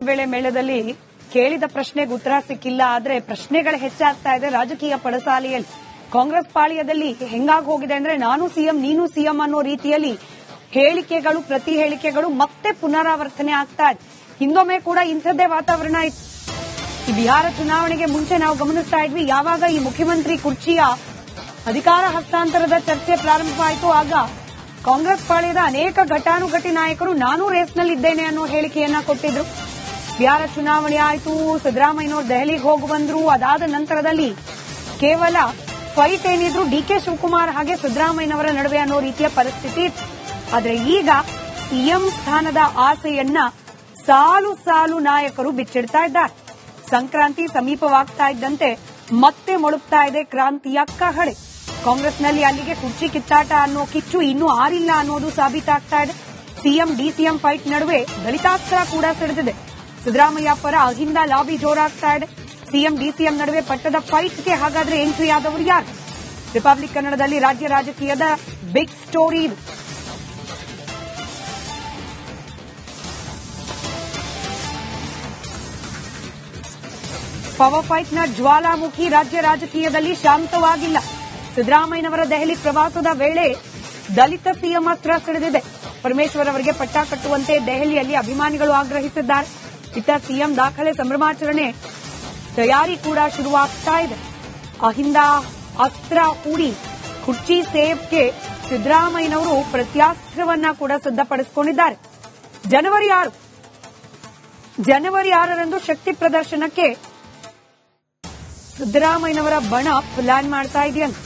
ವೇಳೆ ಮೇಳದಲ್ಲಿ ಕೇಳಿದ ಪ್ರಶ್ನೆಗೆ ಉತ್ತರ ಸಿಕ್ಕಿಲ್ಲ. ಆದ್ರೆ ಪ್ರಶ್ನೆಗಳು ಹೆಚ್ಚಾಗ್ತಾ ಇದೆ ರಾಜಕೀಯ ಪಡಸಾಲೆಯಲ್ಲಿ. ಕಾಂಗ್ರೆಸ್ ಪಾಳ್ಯದಲ್ಲಿ ಹೆಂಗಾಗಿ ಹೋಗಿದೆ ಅಂದ್ರೆ ನಾನು ಸಿಎಂ ನೀನು ಸಿಎಂ ಅನ್ನೋ ರೀತಿಯಲ್ಲಿ ಹೇಳಿಕೆಗಳು, ಪ್ರತಿ ಹೇಳಿಕೆಗಳು ಮತ್ತೆ ಪುನರಾವರ್ತನೆ ಆಗ್ತಾ ಇದೆ. ಹಿಂದೊಮ್ಮೆ ಕೂಡ ಇಂಥದ್ದೇ ವಾತಾವರಣ ಇತ್ತು. ಈ ಬಿಹಾರ ಚುನಾವಣೆಗೆ ಮುಂಚೆ ನಾವು ಗಮನಿಸ್ತಾ ಇದ್ವಿ, ಯಾವಾಗ ಈ ಮುಖ್ಯಮಂತ್ರಿ ಕುರ್ಚಿಯ ಅಧಿಕಾರ ಹಸ್ತಾಂತರದ ಚರ್ಚೆ ಪ್ರಾರಂಭವಾಯಿತು, ಆಗ ಕಾಂಗ್ರೆಸ್ ಪಾಳ್ಯದ ಅನೇಕ ಘಟಾನುಘಟಿ ನಾಯಕರು ನಾನು ರೇಸ್ನಲ್ಲಿದ್ದೇನೆ ಅನ್ನೋ ಹೇಳಿಕೆಯನ್ನ ಕೊಟ್ಟಿದ್ರು. ಬಿಹಾರ ಚುನಾವಣೆ ಆಯಿತು, ಸಿದ್ದರಾಮಯ್ಯನವರು ದೆಹಲಿಗೆ ಹೋಗಿ ಬಂದ್ರು. ಅದಾದ ನಂತರದಲ್ಲಿ ಕೇವಲ ಫೈಟ್ ಏನಿದ್ರು ಡಿಕೆ ಶಿವಕುಮಾರ್ ಹಾಗೆ ಸಿದ್ದರಾಮಯ್ಯನವರ ನಡುವೆ ಅನ್ನೋ ರೀತಿಯ ಪರಿಸ್ಥಿತಿ ಇತ್ತು. ಆದ್ರೆ ಈಗ ಸಿಎಂ ಸ್ಥಾನದ ಆಸೆಯನ್ನ ಸಾಲು ಸಾಲು ನಾಯಕರು ಬಿಚ್ಚಿಡ್ತಾ ಇದ್ದಾರೆ. ಸಂಕ್ರಾಂತಿ ಸಮೀಪವಾಗ್ತಾ ಇದ್ದಂತೆ ಮತ್ತೆ ಮೊಳಗ್ತಾ ಇದೆ ಕ್ರಾಂತಿಯ ಕಹಳೆ. ಕಾಂಗ್ರೆಸ್ನಲ್ಲಿ ಅಲ್ಲಿಗೆ ಕುರ್ಚಿ ಕಿತ್ತಾಟ ಅನ್ನೋ ಕಿಚ್ಚು ಇನ್ನೂ ಆರಿಲ್ಲ ಅನ್ನೋದು ಸಾಬೀತಾಗ್ತಾ ಇದೆ. ಸಿಎಂ ಡಿಸಿಎಂ ಫೈಟ್ ನಡುವೆ ದಲಿತಾಸ್ತ್ರ ಕೂಡ ಸಿಡಿದಿದೆ. ಸಿದ್ದರಾಮಯ್ಯ ಪರ ಅಹಿಂದ ಲಾಬಿ ಜೋರಾಗ್ತಾ ಇದೆ. ಸಿಎಂ ಡಿಸಿಎಂ ನಡುವೆ ಪಟ್ಟದ ಫೈಟ್ಗೆ ಹಾಗಾದ್ರೆ ಎಂಟ್ರಿ ಆದವರು ಯಾರು? ರಿಪಬ್ಲಿಕ್ ಕನ್ನಡದಲ್ಲಿ ರಾಜ್ಯ ರಾಜಕೀಯದ ಬಿಗ್ ಸ್ಟೋರಿ ಇದು. ಪವರ್ ಫೈಟ್ನ ಜ್ವಾಲಾಮುಖಿ ರಾಜ್ಯ ರಾಜಕೀಯದಲ್ಲಿ ಶಾಂತವಾಗಿಲ್ಲ. ಸಿದ್ದರಾಮಯ್ಯನವರ ದೆಹಲಿ ಪ್ರವಾಸದ ವೇಳೆ ದಲಿತ ಸಿಎಂ ಅಸ್ತ್ರ ಸಿಡಿದಿದೆ. ಪರಮೇಶ್ವರ್ ಅವರಿಗೆ ಪಟ್ಟ ಕಟ್ಟುವಂತೆ ದೆಹಲಿಯಲ್ಲಿ ಅಭಿಮಾನಿಗಳು ಆಗ್ರಹಿಸಿದ್ದಾರೆ. ಇತ್ತ ಸಿಎಂ ದಾಖಲೆ ಸಂಭ್ರಮಾಚರಣೆ ತಯಾರಿ ಕೂಡ ಶುರುವಾಗ್ತಾ ಇದೆ. ಅಹಿಂದ ಅಸ್ತ್ರ ಹೂಡಿ ಕುರ್ಚಿ ಸೇವ್ಗೆ ಸಿದ್ದರಾಮಯ್ಯನವರು ಪ್ರತ್ಯಾಸ್ತ್ರವನ್ನ ಕೂಡ ಸಿದ್ದಪಡಿಸಿಕೊಂಡಿದ್ದಾರೆ. ಜನವರಿ 6ರಂದು ಶಕ್ತಿ ಪ್ರದರ್ಶನಕ್ಕೆ ಸಿದ್ದರಾಮಯ್ಯನವರ ಬಣ ಪ್ಲಾನ್ ಮಾಡ್ತಾ ಇದೆಯಂತೆ.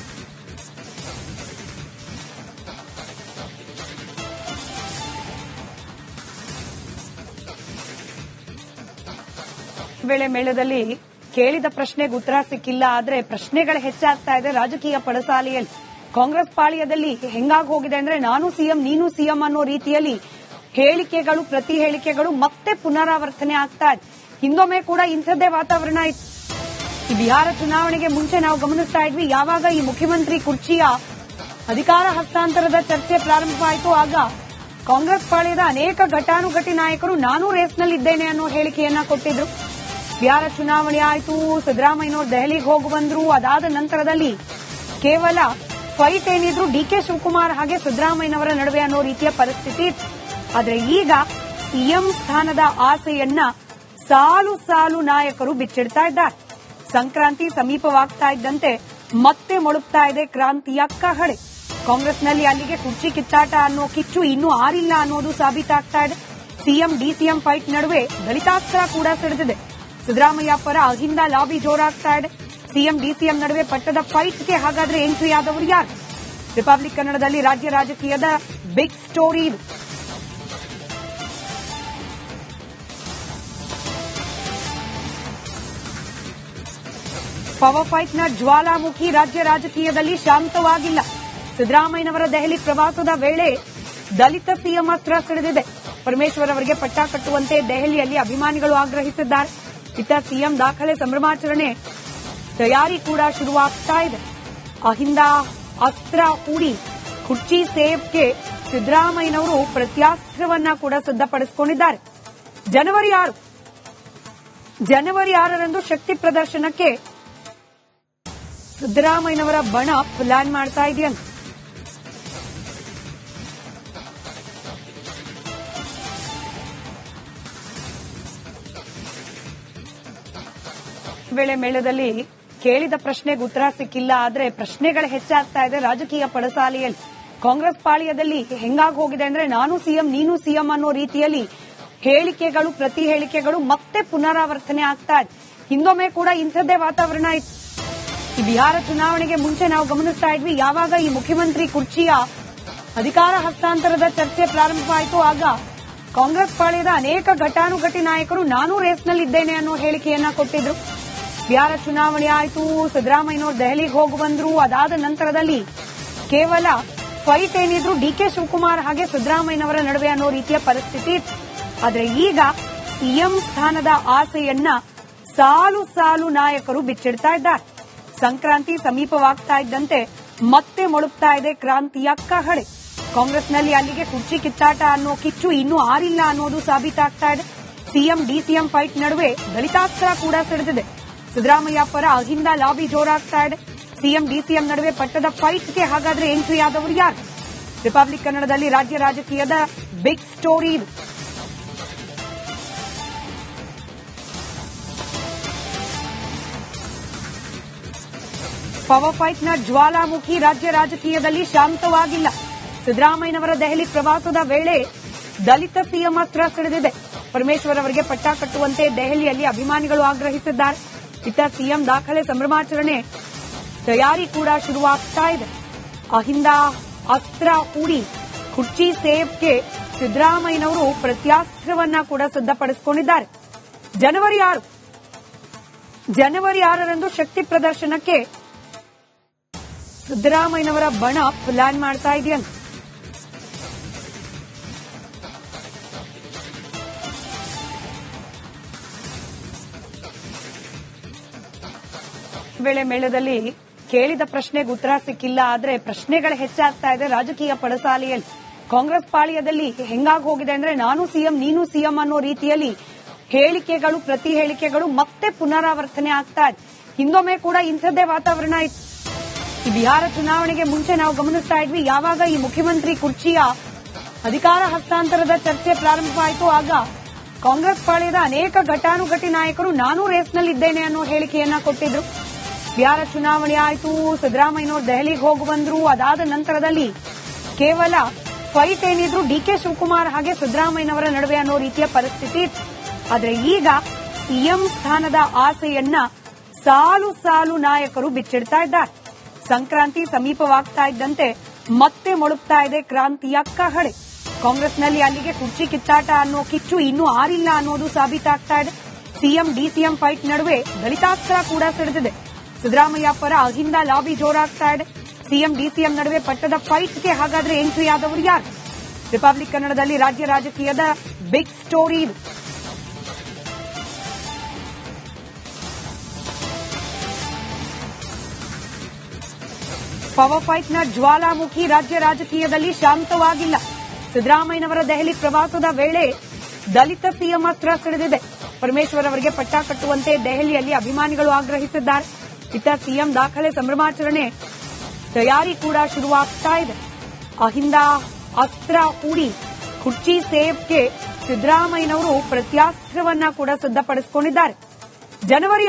ವೇಳೆ ಮೇಳದಲ್ಲಿ ಕೇಳಿದ ಪ್ರಶ್ನೆಗೆ ಉತ್ತರ ಸಿಕ್ಕಿಲ್ಲ. ಆದ್ರೆ ಪ್ರಶ್ನೆಗಳು ಹೆಚ್ಚಾಗ್ತಾ ಇದೆ ರಾಜಕೀಯ ಪಡಸಾಲೆಯಲ್ಲಿ. ಕಾಂಗ್ರೆಸ್ ಪಾಳ್ಯದಲ್ಲಿ ಹೆಂಗಾಗಿ ಹೋಗಿದೆ ಅಂದ್ರೆ ನಾನು ಸಿಎಂ ನೀನು ಸಿಎಂ ಅನ್ನೋ ರೀತಿಯಲ್ಲಿ ಹೇಳಿಕೆಗಳು, ಪ್ರತಿ ಹೇಳಿಕೆಗಳು ಮತ್ತೆ ಪುನರಾವರ್ತನೆ ಆಗ್ತಾ ಇದೆ. ಹಿಂದೊಮ್ಮೆ ಕೂಡ ಇಂಥದ್ದೇ ವಾತಾವರಣ ಇತ್ತು. ಈ ಬಿಹಾರ ಚುನಾವಣೆಗೆ ಮುಂಚೆ ನಾವು ಗಮನಿಸ್ತಾ ಇದ್ವಿ, ಯಾವಾಗ ಈ ಮುಖ್ಯಮಂತ್ರಿ ಕುರ್ಚಿಯ ಅಧಿಕಾರ ಹಸ್ತಾಂತರದ ಚರ್ಚೆ ಪ್ರಾರಂಭವಾಯಿತು, ಆಗ ಕಾಂಗ್ರೆಸ್ ಪಾಳ್ಯದ ಅನೇಕ ಘಟಾನುಘಟಿ ನಾಯಕರು ನಾನು ರೇಸ್ನಲ್ಲಿದ್ದೇನೆ ಅನ್ನೋ ಹೇಳಿಕೆಯನ್ನ ಕೊಟ್ಟಿದ್ರು. ಬಿಹಾರ ಚುನಾವಣೆ ಆಯಿತು, ಸಿದ್ದರಾಮಯ್ಯನವರು ದೆಹಲಿಗೆ ಹೋಗಿ ಬಂದ್ರು. ಅದಾದ ನಂತರದಲ್ಲಿ ಕೇವಲ ಫೈಟ್ ಏನಿದ್ರು ಡಿಕೆ ಶಿವಕುಮಾರ್ ಹಾಗೆ ಸಿದ್ದರಾಮಯ್ಯನವರ ನಡುವೆ ಅನ್ನೋ ರೀತಿಯ ಪರಿಸ್ಥಿತಿ ಇತ್ತು. ಆದ್ರೆ ಈಗ ಸಿಎಂ ಸ್ಥಾನದ ಆಸೆಯನ್ನ ಸಾಲು ಸಾಲು ನಾಯಕರು ಬಿಚ್ಚಿಡ್ತಾ ಇದ್ದಾರೆ. ಸಂಕ್ರಾಂತಿ ಸಮೀಪವಾಗ್ತಾ ಇದ್ದಂತೆ ಮತ್ತೆ ಮೊಳಗ್ತಾ ಇದೆ ಕ್ರಾಂತಿಯ ಕಹಳೆ. ಕಾಂಗ್ರೆಸ್ನಲ್ಲಿ ಅಲ್ಲಿಗೆ ಕುರ್ಚಿ ಕಿತ್ತಾಟ ಅನ್ನೋ ಕಿಚ್ಚು ಇನ್ನೂ ಆರಿಲ್ಲ ಅನ್ನೋದು ಸಾಬೀತಾಗ್ತಾ ಇದೆ. ಸಿಎಂ ಡಿಸಿಎಂ ಫೈಟ್ ನಡುವೆ ದಲಿತಾಸ್ತ್ರ ಕೂಡ ಸಿಡಿದಿದೆ. ಸಿದ್ದರಾಮಯ್ಯ ಪರ ಅಹಿಂದ ಲಾಬಿ ಜೋರಾಗ್ತಾ ಇದೆ. ಸಿಎಂ ಡಿಸಿಎಂ ನಡುವೆ ಪಟ್ಟದ ಫೈಟ್ಗೆ ಹಾಗಾದ್ರೆ ಎಂಟ್ರಿ ಆದವರು ಯಾರು? ರಿಪಬ್ಲಿಕ್ ಕನ್ನಡದಲ್ಲಿ ರಾಜ್ಯ ರಾಜಕೀಯದ ಬಿಗ್ ಸ್ಟೋರಿ ಇದು. ಪವರ್ ಫೈಟ್ನ ಜ್ವಾಲಾಮುಖಿ ರಾಜ್ಯ ರಾಜಕೀಯದಲ್ಲಿ ಶಾಂತವಾಗಿಲ್ಲ. ಸಿದ್ದರಾಮಯ್ಯನವರ ದೆಹಲಿ ಪ್ರವಾಸದ ವೇಳೆ ದಲಿತ ಸಿಎಂ ಅಸ್ತ್ರ ಸಿಡಿದಿದೆ. ಪರಮೇಶ್ವರ್ ಅವರಿಗೆ ಪಟ್ಟ ಕಟ್ಟುವಂತೆ ದೆಹಲಿಯಲ್ಲಿ ಅಭಿಮಾನಿಗಳು ಆಗ್ರಹಿಸಿದ್ದಾರೆ. ಇತ್ತ ಸಿಎಂ ದಾಖಲೆ ಸಂಭ್ರಮಾಚರಣೆ ತಯಾರಿ ಕೂಡ ಶುರುವಾಗ್ತಾ ಇದೆ. ಅಹಿಂದ ಅಸ್ತ್ರ ಹೂಡಿ ಕುರ್ಚಿ ಸೇವ್ಗೆ ಸಿದ್ದರಾಮಯ್ಯನವರು ಪ್ರತ್ಯಾಸ್ತ್ರವನ್ನ ಕೂಡ ಸಿದ್ದಪಡಿಸಿಕೊಂಡಿದ್ದಾರೆ. ಜನವರಿ 6ರಂದು ಶಕ್ತಿ ಪ್ರದರ್ಶನಕ್ಕೆ ಸಿದ್ದರಾಮಯ್ಯನವರ ಬಣ ಪ್ಲಾನ್ ಮಾಡ್ತಾ ಇದೆಯಂತೆ. ವೇಳೆ ಮೇಳದಲ್ಲಿ ಕೇಳಿದ ಪ್ರಶ್ನೆಗೆ ಉತ್ತರ ಸಿಕ್ಕಿಲ್ಲ. ಆದ್ರೆ ಪ್ರಶ್ನೆಗಳು ಹೆಚ್ಚಾಗ್ತಾ ಇದೆ ರಾಜಕೀಯ ಪಡಸಾಲೆಯಲ್ಲಿ. ಕಾಂಗ್ರೆಸ್ ಪಾಳ್ಯದಲ್ಲಿ ಹೆಂಗಾಗಿ ಹೋಗಿದೆ ಅಂದ್ರೆ ನಾನು ಸಿಎಂ ನೀನು ಸಿಎಂ ಅನ್ನೋ ರೀತಿಯಲ್ಲಿ ಹೇಳಿಕೆಗಳು, ಪ್ರತಿ ಹೇಳಿಕೆಗಳು ಮತ್ತೆ ಪುನರಾವರ್ತನೆ ಆಗ್ತಾ ಇದೆ. ಹಿಂದೊಮ್ಮೆ ಕೂಡ ಇಂಥದ್ದೇ ವಾತಾವರಣ ಇತ್ತು. ಈ ಬಿಹಾರ ಚುನಾವಣೆಗೆ ಮುಂಚೆ ನಾವು ಗಮನಿಸ್ತಾ ಇದ್ವಿ, ಯಾವಾಗ ಈ ಮುಖ್ಯಮಂತ್ರಿ ಕುರ್ಚಿಯ ಅಧಿಕಾರ ಹಸ್ತಾಂತರದ ಚರ್ಚೆ ಪ್ರಾರಂಭವಾಯಿತು, ಆಗ ಕಾಂಗ್ರೆಸ್ ಪಾಳ್ಯದ ಅನೇಕ ಘಟಾನುಘಟಿ ನಾಯಕರು ನಾನು ರೇಸ್ನಲ್ಲಿದ್ದೇನೆ ಅನ್ನೋ ಹೇಳಿಕೆಯನ್ನ ಕೊಟ್ಟಿದ್ರು. ಬಿಹಾರ ಚುನಾವಣೆ ಆಯಿತು, ಸಿದ್ದರಾಮಯ್ಯನವರು ದೆಹಲಿಗೆ ಹೋಗಿ ಬಂದ್ರು. ಅದಾದ ನಂತರದಲ್ಲಿ ಕೇವಲ ಫೈಟ್ ಏನಿದ್ರು ಡಿಕೆ ಶಿವಕುಮಾರ್ ಹಾಗೆ ಸಿದ್ದರಾಮಯ್ಯನವರ ನಡುವೆ ಅನ್ನೋ ರೀತಿಯ ಪರಿಸ್ಥಿತಿ ಇತ್ತು. ಆದ್ರೆ ಈಗ ಸಿಎಂ ಸ್ಥಾನದ ಆಸೆಯನ್ನ ಸಾಲು ಸಾಲು ನಾಯಕರು ಬಿಚ್ಚಿಡ್ತಾ ಇದ್ದಾರೆ. ಸಂಕ್ರಾಂತಿ ಸಮೀಪವಾಗ್ತಾ ಇದ್ದಂತೆ ಮತ್ತೆ ಮೊಳಗ್ತಾ ಇದೆ ಕ್ರಾಂತಿಯ ಕಹಳೆ. ಕಾಂಗ್ರೆಸ್ನಲ್ಲಿ ಅಲ್ಲಿಗೆ ಕುರ್ಚಿ ಕಿತ್ತಾಟ ಅನ್ನೋ ಕಿಚ್ಚು ಇನ್ನೂ ಆರಿಲ್ಲ ಅನ್ನೋದು ಸಾಬೀತಾಗ್ತಾ ಇದೆ. ಸಿಎಂ ಡಿಸಿಎಂ ಫೈಟ್ ನಡುವೆ ದಲಿತಾಸ್ತ್ರ ಕೂಡ ಸಿಡಿದಿದೆ. ಸಿದ್ದರಾಮಯ್ಯ ಪರ ಅಹಿಂದ ಲಾಬಿ ಜೋರಾಗ್ತಾ ಇದೆ. ಸಿಎಂ ಡಿಸಿಎಂ ನಡುವೆ ಪಟ್ಟದ ಫೈಟ್ಗೆ ಹಾಗಾದ್ರೆ ಎಂಟ್ರಿ ಆದವರು ಯಾರು? ರಿಪಬ್ಲಿಕ್ ಕನ್ನಡದಲ್ಲಿ ರಾಜ್ಯ ರಾಜಕೀಯದ ಬಿಗ್ ಸ್ಟೋರಿ ಇದು. ಪವರ್ ಫೈಟ್ನ ಜ್ವಾಲಾಮುಖಿ ರಾಜ್ಯ ರಾಜಕೀಯದಲ್ಲಿ ಶಾಂತವಾಗಿಲ್ಲ. ಸಿದ್ದರಾಮಯ್ಯನವರ ದೆಹಲಿ ಪ್ರವಾಸದ ವೇಳೆ ದಲಿತ ಸಿಎಂ ಅಸ್ತ್ರ ಸಿಡಿದಿದೆ. ಪರಮೇಶ್ವರ್ ಅವರಿಗೆ ಪಟ್ಟ ಕಟ್ಟುವಂತೆ ದೆಹಲಿಯಲ್ಲಿ ಅಭಿಮಾನಿಗಳು ಆಗ್ರಹಿಸಿದ್ದಾರೆ. ಇತ್ತ ಸಿಎಂ ದಾಖಲೆ ಸಂಭ್ರಮಾಚರಣೆ ತಯಾರಿ ಕೂಡ ಶುರುವಾಗ್ತಾ ಇದೆ. ಅಹಿಂದ ಅಸ್ತ್ರ ಹೂಡಿ ಕುರ್ಚಿ ಸೇವ್ಗೆ ಸಿದ್ದರಾಮಯ್ಯನವರು ಪ್ರತ್ಯಾಸ್ತ್ರವನ್ನ ಕೂಡ ಸಿದ್ಧಪಡಿಸಿಕೊಂಡಿದ್ದಾರೆ. ಜನವರಿ 6ರಂದು ಶಕ್ತಿ ಪ್ರದರ್ಶನಕ್ಕೆ ಸಿದ್ದರಾಮಯ್ಯನವರ ಬಣ ಪ್ಲಾನ್ ಮಾಡ್ತಾ ಇದೆಯಂತೆ. ವೇಳೆ ಮೇಳದಲ್ಲಿ ಕೇಳಿದ ಪ್ರಶ್ನೆಗೆ ಉತ್ತರ ಸಿಕ್ಕಿಲ್ಲ. ಆದ್ರೆ ಪ್ರಶ್ನೆಗಳು ಹೆಚ್ಚಾಗ್ತಾ ಇದೆ ರಾಜಕೀಯ ಪಡಸಾಲೆಯಲ್ಲಿ. ಕಾಂಗ್ರೆಸ್ ಪಾಳ್ಯದಲ್ಲಿ ಹೆಂಗಾಗಿ ಹೋಗಿದೆ ಅಂದ್ರೆ ನಾನು ಸಿಎಂ ನೀನು ಸಿಎಂ ಅನ್ನೋ ರೀತಿಯಲ್ಲಿ ಹೇಳಿಕೆಗಳು ಪ್ರತಿ ಹೇಳಿಕೆಗಳು ಮತ್ತೆ ಪುನರಾವರ್ತನೆ ಆಗ್ತಾ ಇದೆ. ಹಿಂದೊಮ್ಮೆ ಕೂಡ ಇಂಥದ್ದೇ ವಾತಾವರಣ ಇತ್ತು. ಈ ಬಿಹಾರ ಚುನಾವಣೆಗೆ ಮುಂಚೆ ನಾವು ಗಮನಿಸ್ತಾ ಇದ್ವಿ, ಯಾವಾಗ ಈ ಮುಖ್ಯಮಂತ್ರಿ ಕುರ್ಚಿಯ ಅಧಿಕಾರ ಹಸ್ತಾಂತರದ ಚರ್ಚೆ ಪ್ರಾರಂಭವಾಯಿತು ಆಗ ಕಾಂಗ್ರೆಸ್ ಪಾಳ್ಯದ ಅನೇಕ ಘಟಾನುಘಟಿ ನಾಯಕರು ನಾನು ರೇಸ್ನಲ್ಲಿದ್ದೇನೆ ಅನ್ನೋ ಹೇಳಿಕೆಯನ್ನ ಕೊಟ್ಟಿದ್ರು. ಬಿಹಾರ ಚುನಾವಣೆ ಆಯಿತು, ಸಿದ್ದರಾಮಯ್ಯನವರು ದೆಹಲಿಗೆ ಹೋಗಿ ಬಂದ್ರು. ಅದಾದ ನಂತರದಲ್ಲಿ ಕೇವಲ ಫೈಟ್ ಏನಿದ್ರು ಡಿಕೆ ಶಿವಕುಮಾರ್ ಹಾಗೆ ಸಿದ್ದರಾಮಯ್ಯನವರ ನಡುವೆ ಅನ್ನೋ ರೀತಿಯ ಪರಿಸ್ಥಿತಿ ಇತ್ತು. ಆದ್ರೆ ಈಗ ಸಿಎಂ ಸ್ಥಾನದ ಆಸೆಯನ್ನ ಸಾಲು ಸಾಲು ನಾಯಕರು ಬಿಚ್ಚಿಡ್ತಾ ಇದ್ದಾರೆ. ಸಂಕ್ರಾಂತಿ ಸಮೀಪವಾಗ್ತಾ ಇದ್ದಂತೆ ಮತ್ತೆ ಮೊಳಗ್ತಾ ಇದೆ ಕ್ರಾಂತಿಯ ಕಹಳೆ. ಕಾಂಗ್ರೆಸ್ನಲ್ಲಿ ಅಲ್ಲಿಗೆ ಕುರ್ಚಿ ಕಿತ್ತಾಟ ಅನ್ನೋ ಕಿಚ್ಚು ಇನ್ನೂ ಆರಿಲ್ಲ ಅನ್ನೋದು ಸಾಬೀತಾಗ್ತಾ ಇದೆ. ಸಿಎಂ ಡಿಸಿಎಂ ಫೈಟ್ ನಡುವೆ ದಲಿತಾಸ್ತ್ರ ಕೂಡ ಸಿಡಿದಿದೆ. ಸಿದ್ದರಾಮಯ್ಯ ಪರ ಅಹಿಂದ ಲಾಬಿ ಜೋರಾಗ್ತಾ ಇದೆ. ಸಿಎಂ ಡಿಸಿಎಂ ನಡುವೆ ಪಟ್ಟದ ಫೈಟ್ಗೆ ಹಾಗಾದ್ರೆ ಎಂಟ್ರಿ ಆದವರು ಯಾರು? ರಿಪಬ್ಲಿಕ್ ಕನ್ನಡದಲ್ಲಿ ರಾಜ್ಯ ರಾಜಕೀಯದ ಬಿಗ್ ಸ್ಟೋರಿ ಇದು. ಪವರ್ ಫೈಟ್ನ ಜ್ವಾಲಾಮುಖಿ ರಾಜ್ಯ ರಾಜಕೀಯದಲ್ಲಿ ಶಾಂತವಾಗಿಲ್ಲ. ಸಿದ್ದರಾಮಯ್ಯನವರ ದೆಹಲಿ ಪ್ರವಾಸದ ವೇಳೆ ದಲಿತ ಸಿಎಂ ಅಸ್ತ್ರ ಸಿಡಿದಿದೆ. ಪರಮೇಶ್ವರ್ ಅವರಿಗೆ ಪಟ್ಟ ಕಟ್ಟುವಂತೆ ದೆಹಲಿಯಲ್ಲಿ ಅಭಿಮಾನಿಗಳು ಆಗ್ರಹಿಸಿದ್ದಾರೆ. ಇತ್ತ ಸಿಎಂ ದಾಖಲೆ ಸಂಭ್ರಮಾಚರಣೆ ತಯಾರಿ ಕೂಡ ಶುರುವಾಗ್ತಾ ಇದೆ. ಅಹಿಂದ ಅಸ್ತ್ರ ಹೂಡಿ ಕುರ್ಚಿ ಸೇವ್ಗೆ ಸಿದ್ದರಾಮಯ್ಯನವರು ಪ್ರತ್ಯಾಸ್ತ್ರವನ್ನ ಕೂಡ ಸಿದ್ಧಪಡಿಸಿಕೊಂಡಿದ್ದಾರೆ. ಜನವರಿ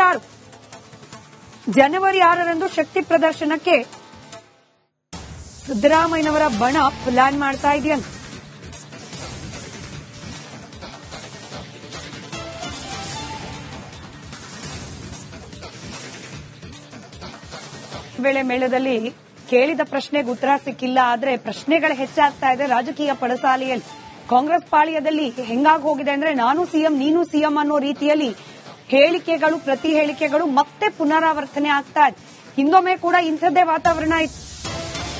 6ರಂದು ಶಕ್ತಿ ಪ್ರದರ್ಶನಕ್ಕೆ ಸಿದ್ದರಾಮಯ್ಯನವರ ಬಣ ಪ್ಲಾನ್ ಮಾಡ್ತಾ ಇದೆಯಂತೆ. ವೇಳೆ ಮೇಳದಲ್ಲಿ ಕೇಳಿದ ಪ್ರಶ್ನೆಗೆ ಉತ್ತರ ಸಿಕ್ಕಿಲ್ಲ. ಆದ್ರೆ ಪ್ರಶ್ನೆಗಳು ಹೆಚ್ಚಾಗ್ತಾ ಇದೆ ರಾಜಕೀಯ ಪಡಸಾಲೆಯಲ್ಲಿ. ಕಾಂಗ್ರೆಸ್ ಪಾಳ್ಯದಲ್ಲಿ ಹೆಂಗಾಗಿ ಹೋಗಿದೆ ಅಂದ್ರೆ ನಾನು ಸಿಎಂ ನೀನು ಸಿಎಂ ಅನ್ನೋ ರೀತಿಯಲ್ಲಿ ಹೇಳಿಕೆಗಳು ಪ್ರತಿ ಹೇಳಿಕೆಗಳು ಮತ್ತೆ ಪುನರಾವರ್ತನೆ ಆಗ್ತಾ ಇದೆ. ಹಿಂದೊಮ್ಮೆ ಕೂಡ ಇಂಥದ್ದೇ ವಾತಾವರಣ ಇತ್ತು.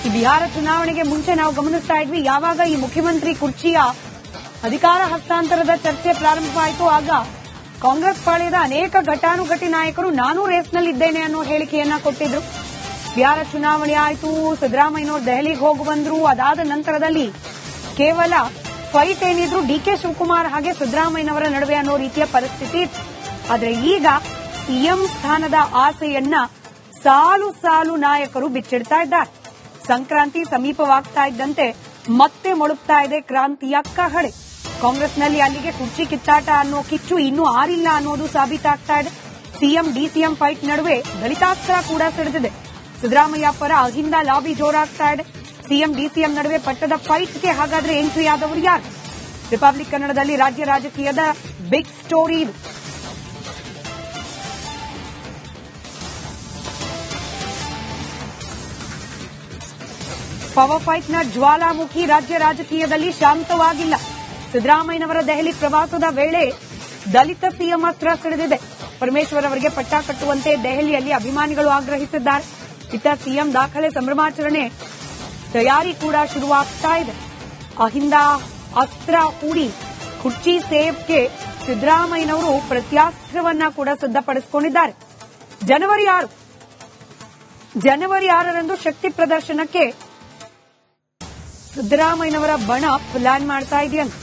ಈ ಬಿಹಾರ ಚುನಾವಣೆಗೆ ಮುಂಚೆ ನಾವು ಗಮನಿಸ್ತಾ ಇದ್ವಿ, ಯಾವಾಗ ಈ ಮುಖ್ಯಮಂತ್ರಿ ಕುರ್ಚಿಯ ಅಧಿಕಾರ ಹಸ್ತಾಂತರದ ಚರ್ಚೆ ಪ್ರಾರಂಭವಾಯಿತು ಆಗ ಕಾಂಗ್ರೆಸ್ ಪಾಳ್ಯದ ಅನೇಕ ಘಟಾನುಘಟಿ ನಾಯಕರು ನಾನು ರೇಸ್ನಲ್ಲಿದ್ದೇನೆ ಅನ್ನೋ ಹೇಳಿಕೆಯನ್ನ ಕೊಟ್ಟಿದ್ರು. ಬಿಹಾರ ಚುನಾವಣೆ ಆಯಿತು, ಸಿದ್ದರಾಮಯ್ಯನವರು ದೆಹಲಿಗೆ ಹೋಗಿ ಬಂದ್ರು. ಅದಾದ ನಂತರದಲ್ಲಿ ಕೇವಲ ಫೈಟ್ ಏನಿದ್ರು ಡಿಕೆ ಶಿವಕುಮಾರ್ ಹಾಗೆ ಸಿದ್ದರಾಮಯ್ಯನವರ ನಡುವೆ ಅನ್ನೋ ರೀತಿಯ ಪರಿಸ್ಥಿತಿ ಇತ್ತು. ಆದ್ರೆ ಈಗ ಸಿಎಂ ಸ್ಥಾನದ ಆಸೆಯನ್ನ ಸಾಲು ಸಾಲು ನಾಯಕರು ಬಿಚ್ಚಿಡ್ತಾ ಇದ್ದಾರೆ. ಸಂಕ್ರಾಂತಿ ಸಮೀಪವಾಗ್ತಾ ಇದ್ದಂತೆ ಮತ್ತೆ ಮೊಳಗ್ತಾ ಇದೆ ಕ್ರಾಂತಿಯ ಕಹಳೆ. ಕಾಂಗ್ರೆಸ್ನಲ್ಲಿ ಅಲ್ಲಿಗೆ ಕುರ್ಚಿ ಕಿತ್ತಾಟ ಅನ್ನೋ ಕಿಚ್ಚು ಇನ್ನೂ ಆರಿಲ್ಲ ಅನ್ನೋದು ಸಾಬೀತಾಗ್ತಾ ಇದೆ. ಸಿಎಂ ಡಿಸಿಎಂ ಫೈಟ್ ನಡುವೆ ದಲಿತಾಸ್ತ್ರ ಕೂಡ ಸಿಡಿದಿದೆ. ಸಿದ್ದರಾಮಯ್ಯ ಪರ ಅಹಿಂದ ಲಾಬಿ ಜೋರಾಗ್ತಾ ಇದೆ. ಸಿಎಂ ಡಿಸಿಎಂ ನಡುವೆ ಪಟ್ಟದ ಫೈಟ್ಗೆ ಹಾಗಾದ್ರೆ ಎಂಟ್ರಿ ಆದವರು ಯಾರು? ರಿಪಬ್ಲಿಕ್ ಕನ್ನಡದಲ್ಲಿ ರಾಜ್ಯ ರಾಜಕೀಯದ ಬಿಗ್ ಸ್ಟೋರಿ ಇದು. ಪವರ್ ಫೈಟ್ನ ಜ್ವಾಲಾಮುಖಿ ರಾಜ್ಯ ರಾಜಕೀಯದಲ್ಲಿ ಶಾಂತವಾಗಿಲ್ಲ. ಸಿದ್ದರಾಮಯ್ಯನವರ ದೆಹಲಿ ಪ್ರವಾಸದ ವೇಳೆ ದಲಿತ ಸಿಎಂ ಅಸ್ತ್ರ ಸಿಡಿದಿದೆ. ಪರಮೇಶ್ವರ್ ಅವರಿಗೆ ಪಟ್ಟ ಕಟ್ಟುವಂತೆ ದೆಹಲಿಯಲ್ಲಿ ಅಭಿಮಾನಿಗಳು ಆಗ್ರಹಿಸಿದ್ದಾರೆ. ಇತ್ತ ಸಿಎಂ ದಾಖಲೆ ಸಂಭ್ರಮಾಚರಣೆ ತಯಾರಿ ಕೂಡ ಶುರುವಾಗ್ತಾ ಇದೆ. ಅಹಿಂದ ಅಸ್ತ್ರ ಹೂಡಿ ಕುರ್ಚಿ ಸೇವ್ಗೆ ಸಿದ್ದರಾಮಯ್ಯನವರು ಪ್ರತ್ಯಾಸ್ತ್ರವನ್ನ ಕೂಡ ಸಿದ್ಧಪಡಿಸಿಕೊಂಡಿದ್ದಾರೆ. ಜನವರಿ 6ರಂದು ಶಕ್ತಿ ಪ್ರದರ್ಶನಕ್ಕೆ ಸಿದ್ದರಾಮಯ್ಯನವರ ಬಣ ಪ್ಲಾನ್ ಮಾಡ್ತಾ ಇದೆಯಂತೆ.